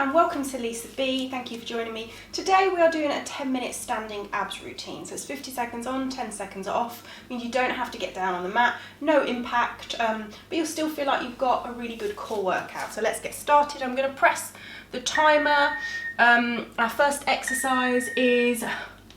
and welcome to Lisa B. Thank you for joining me. Today we are doing a 10-minute standing abs routine. So it's 50 seconds on, 10 seconds off. Means you don't have to get down on the mat, no impact, but you'll still feel like you've got a really good core workout. So let's get started. I'm going to press the timer. Our first exercise is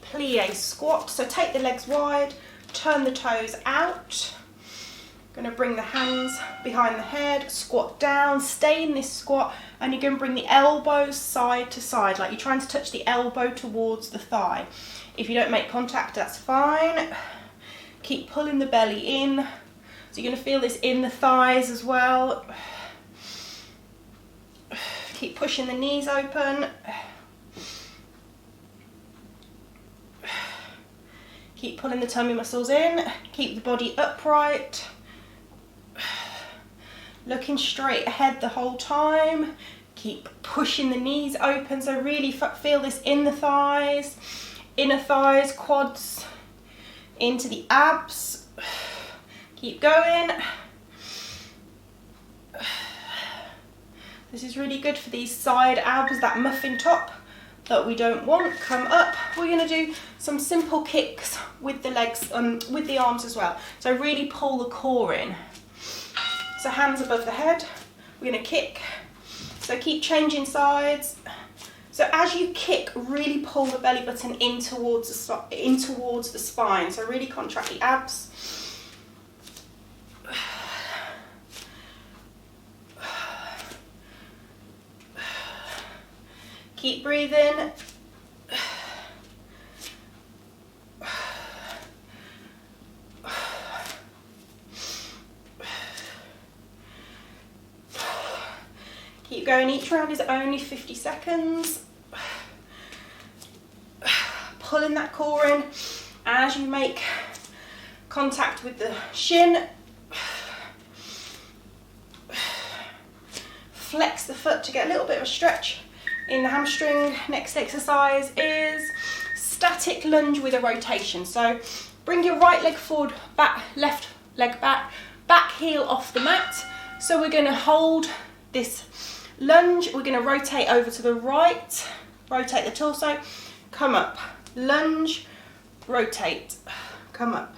plie squat. So take the legs wide, turn the toes out. Going to bring the hands behind the head, squat down, stay in this squat, and you're going to bring the elbows side to side, like you're trying to touch the elbow towards the thigh. If you don't make contact, that's fine. Keep pulling the belly in. So you're going to feel this in the thighs as well. Keep pushing the knees open. Keep pulling the tummy muscles in. Keep the body upright. Looking straight ahead the whole time. Keep pushing the knees open, so really feel this in the thighs, inner thighs, quads, into the abs. Keep going. This is really good for these side abs, that muffin top that we don't want. Come up. We're going to do some simple kicks with the legs, with the arms as well. So really pull the core in. So hands above the head, we're going to kick. So keep changing sides. So as you kick, really pull the belly button in towards the spine. So really contract the abs. Keep breathing. Keep going, each round is only 50 seconds. Pulling that core in as you make contact with the shin. Flex the foot to get a little bit of a stretch in the hamstring. Next exercise is static lunge with a rotation. So bring your right leg forward, back, left leg back, back heel off the mat. So we're going to hold this lunge, we're going to rotate over to the right, rotate the torso, come up, lunge, rotate, come up.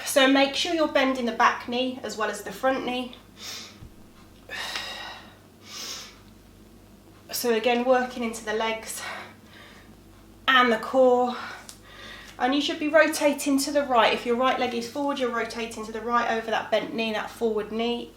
So make sure you're bending the back knee as well as the front knee. So again, working into the legs and the core. And you should be rotating to the right. If your right leg is forward, you're rotating to the right over that bent knee, that forward knee.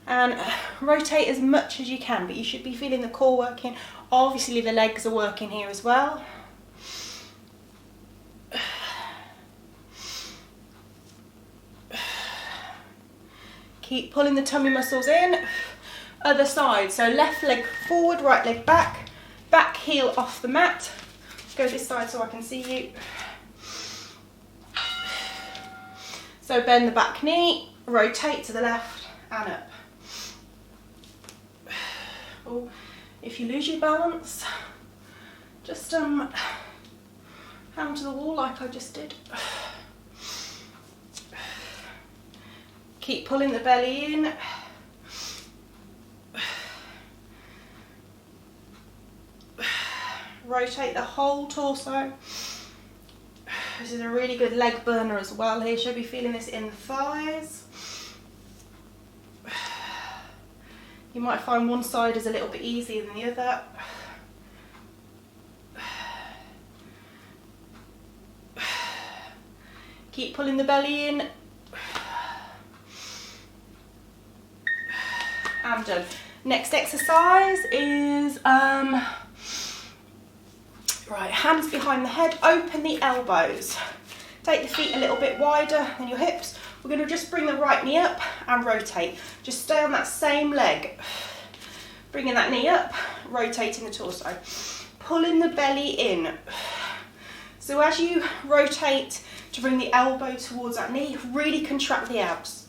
And rotate as much as you can, but you should be feeling the core working. Obviously the legs are working here as well. Keep pulling the tummy muscles in. Other side, so left leg forward, right leg back, back heel off the mat. Go this side so I can see you. So bend the back knee, rotate to the left and up. Or if you lose your balance, just hand to the wall like I just did. Keep pulling the belly in. Rotate the whole torso. This is a really good leg burner as well here. Should be feeling this in the thighs. You might find one side is a little bit easier than the other. Keep pulling the belly in. I'm done. Next exercise is, right, hands behind the head, open the elbows. Take the feet a little bit wider than your hips. We're going to just bring the right knee up and rotate. Just stay on that same leg. Bringing that knee up, rotating the torso. Pulling the belly in. So as you rotate to bring the elbow towards that knee, really contract the abs.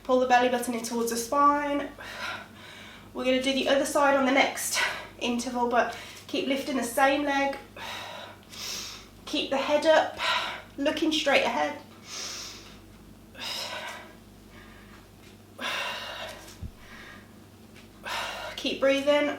Pull the belly button in towards the spine. We're going to do the other side on the next interval, but keep lifting the same leg. Keep the head up, looking straight ahead. breathing.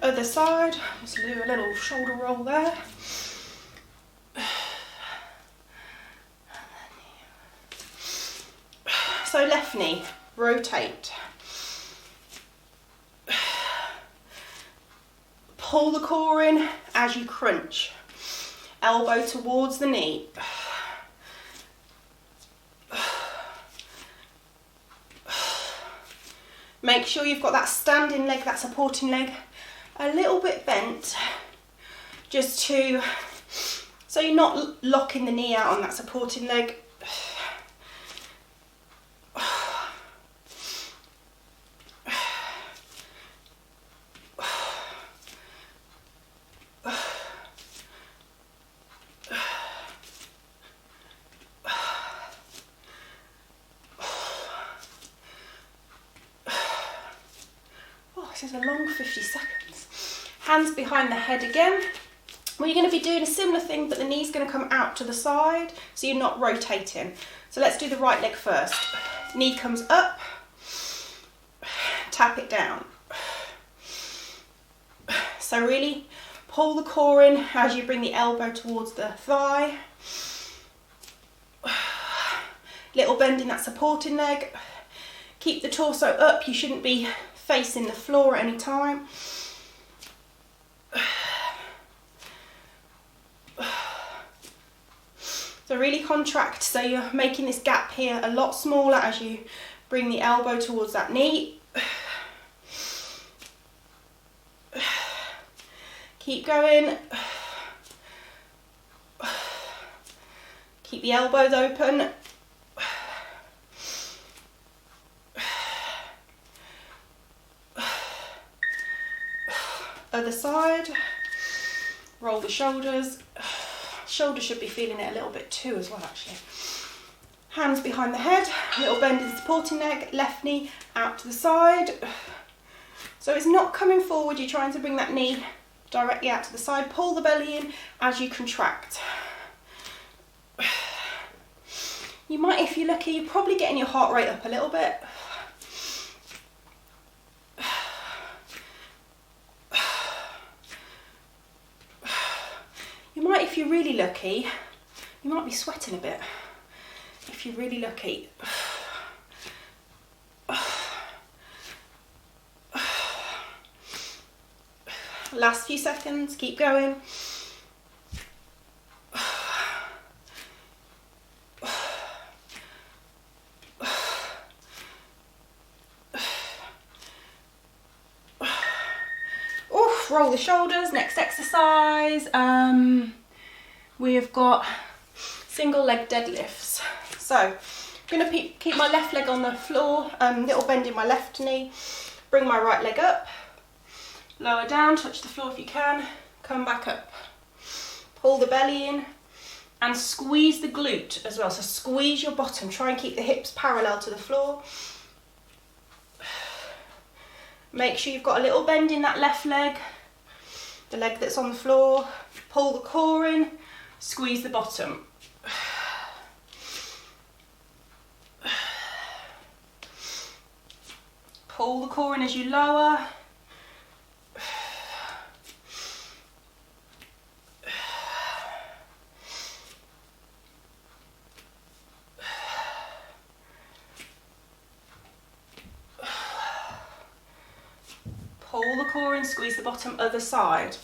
Other side, just do a little shoulder roll there. So left knee, rotate. Pull the core in as you crunch. Elbow towards the knee. Make sure you've got that standing leg, that supporting leg, a little bit bent, just so you're not locking the knee out on that supporting leg. This is a long 50 seconds. Hands behind the head again. Well, you're going to be doing a similar thing, but the knee's going to come out to the side, so you're not rotating. So let's do the right leg first. Knee comes up, tap it down. So really pull the core in as you bring the elbow towards the thigh. Little bend in that supporting leg. Keep the torso up, you shouldn't be facing the floor at any time. So really contract, so you're making this gap here a lot smaller as you bring the elbow towards that knee. Keep going. Keep the elbows open. Other side, roll the shoulders. Shoulders should be feeling it a little bit too as well actually. Hands behind the head, little bend in the supporting leg, left knee out to the side. So it's not coming forward, you're trying to bring that knee directly out to the side. Pull the belly in as you contract. You might, if you're lucky, you're probably getting your heart rate up a little bit. You might, if you're really lucky, you might be sweating a bit. If you're really lucky. Last few seconds, keep going. Roll the shoulders. Next exercise, we've got single leg deadlifts. So I'm going to keep my left leg on the floor, little bend in my left knee, bring my right leg up, lower down, touch the floor if you can, come back up, pull the belly in and squeeze the glute as well. So squeeze your bottom, try and keep the hips parallel to the floor. Make sure you've got a little bend in that left leg, the leg that's on the floor. Pull the core in, squeeze the bottom. Pull the core in as you lower. Pull the core in, squeeze the bottom, other side.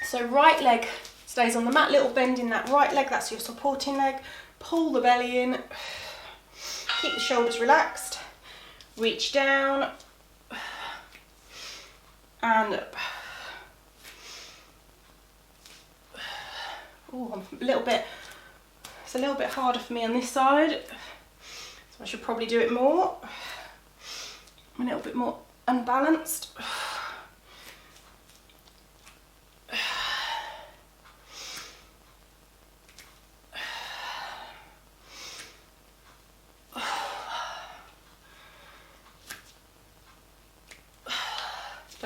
So right leg stays on the mat, little bend in that right leg, that's your supporting leg. Pull the belly in, keep the shoulders relaxed, reach down and up. Oh, I'm a little bit, it's a little bit harder for me on this side, so I should probably do it more. I'm a little bit more unbalanced.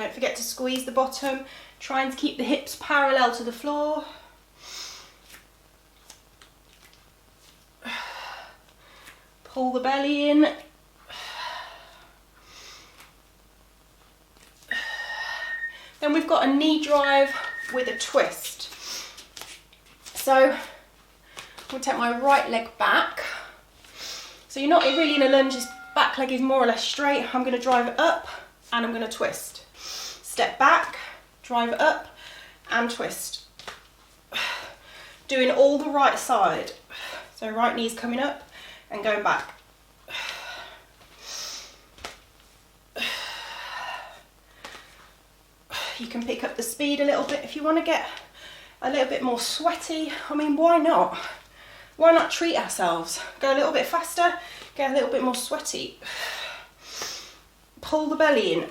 Don't forget to squeeze the bottom, trying to keep the hips parallel to the floor. Pull the belly in. Then we've got a knee drive with a twist. So I'm going to take my right leg back. So you're not really in a lunge, this back leg is more or less straight. I'm going to drive it up and I'm going to twist. Step back, drive it up and twist. Doing all the right side. So right knee's coming up and going back. You can pick up the speed a little bit if you want to get a little bit more sweaty. I mean, why not? Why not treat ourselves? Go a little bit faster, get a little bit more sweaty. Pull the belly in.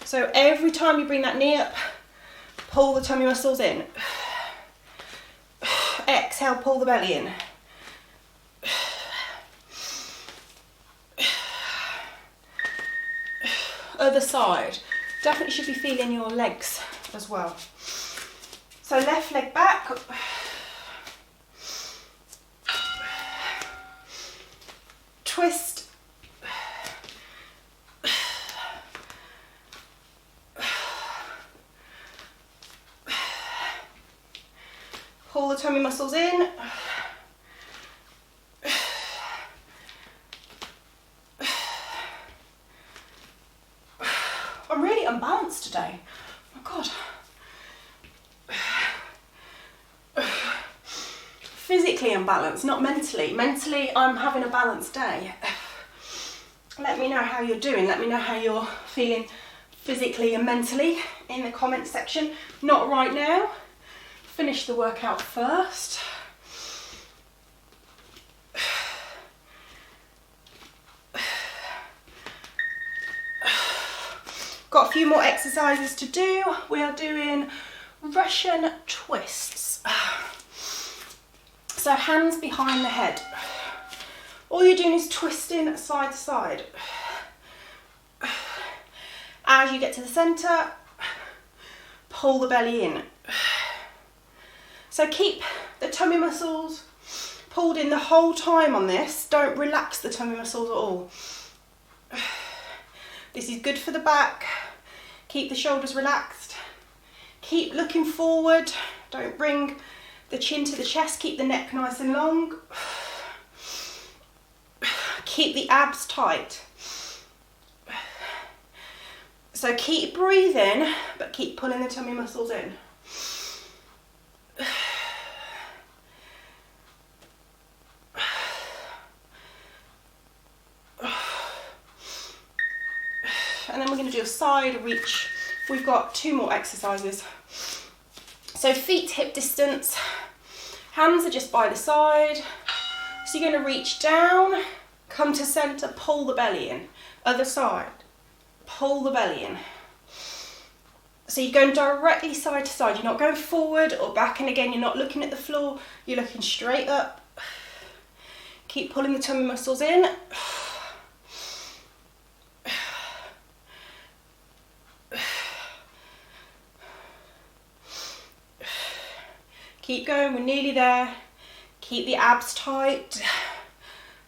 So every time you bring that knee up, pull the tummy muscles in. Exhale, pull the belly in. Other side. Definitely should be feeling your legs as well. So left leg back. Twist. Pull the tummy muscles in. I'm really unbalanced today. Oh my God. Physically unbalanced, not mentally. Mentally, I'm having a balanced day. Let me know how you're doing. Let me know how you're feeling physically and mentally in the comments section. Not right now. Finish the workout first. Got a few more exercises to do. We are doing Russian twists. So hands behind the head. All you're doing is twisting side to side. As you get to the centre, pull the belly in. So keep the tummy muscles pulled in the whole time on this. Don't relax the tummy muscles at all. This is good for the back. Keep the shoulders relaxed. Keep looking forward. Don't bring the chin to the chest. Keep the neck nice and long. Keep the abs tight. So keep breathing, but keep pulling the tummy muscles in. And then we're going to do a side reach. We've got 2 more exercises. So feet hip distance, hands are just by the side. So you're going to reach down, come to centre, pull the belly in. Other side, pull the belly in. So you're going directly side to side. You're not going forward or back, and again, you're not looking at the floor. You're looking straight up. Keep pulling the tummy muscles in. Keep going, we're nearly there. Keep the abs tight.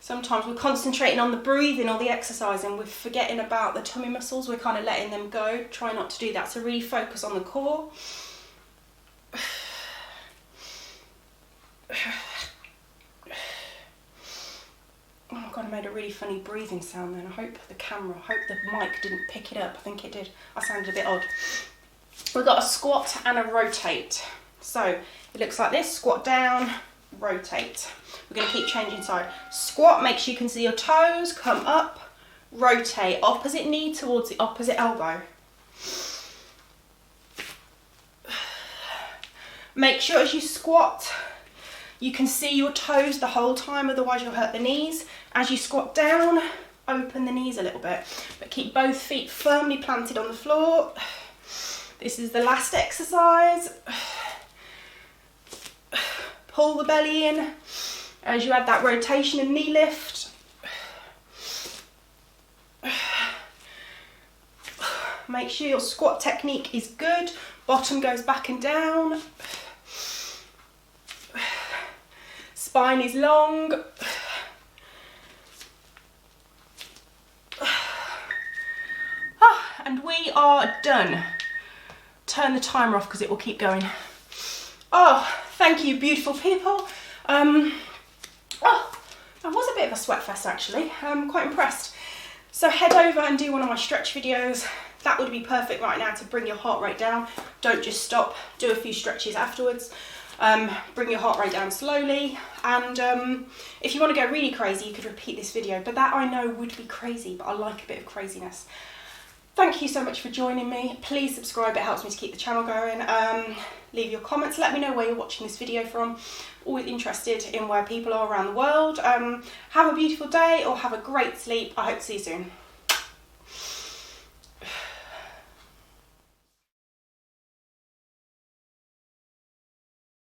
Sometimes we're concentrating on the breathing or the exercising, we're forgetting about the tummy muscles, we're kind of letting them go. Try not to do that, so really focus on the core. Oh God, I made a really funny breathing sound then. I hope the mic didn't pick it up. I think it did. I sounded a bit odd. We've got a squat and a rotate. So it looks like this, squat down, rotate. We're going to keep changing side. Squat, make sure you can see your toes, come up, rotate, opposite knee towards the opposite elbow. Make sure as you squat, you can see your toes the whole time, otherwise you'll hurt the knees. As you squat down, open the knees a little bit, but keep both feet firmly planted on the floor. This is the last exercise. Pull the belly in as you add that rotation and knee lift. Make sure your squat technique is good. Bottom goes back and down. Spine is long. And we are done. Turn the timer off because it will keep going. Oh, thank you, beautiful people. Oh, that was a bit of a sweat fest actually. I'm quite impressed. So head over and do one of my stretch videos. That would be perfect right now to bring your heart rate down. Don't just stop, do a few stretches afterwards. Bring your heart rate down slowly. And if you want to go really crazy, you could repeat this video, but that I know would be crazy, but I like a bit of craziness. Thank you so much for joining me. Please subscribe, it helps me to keep the channel going. Leave your comments, let me know where you're watching this video from. Always interested in where people are around the world. Have a beautiful day or have a great sleep. I hope to see you soon.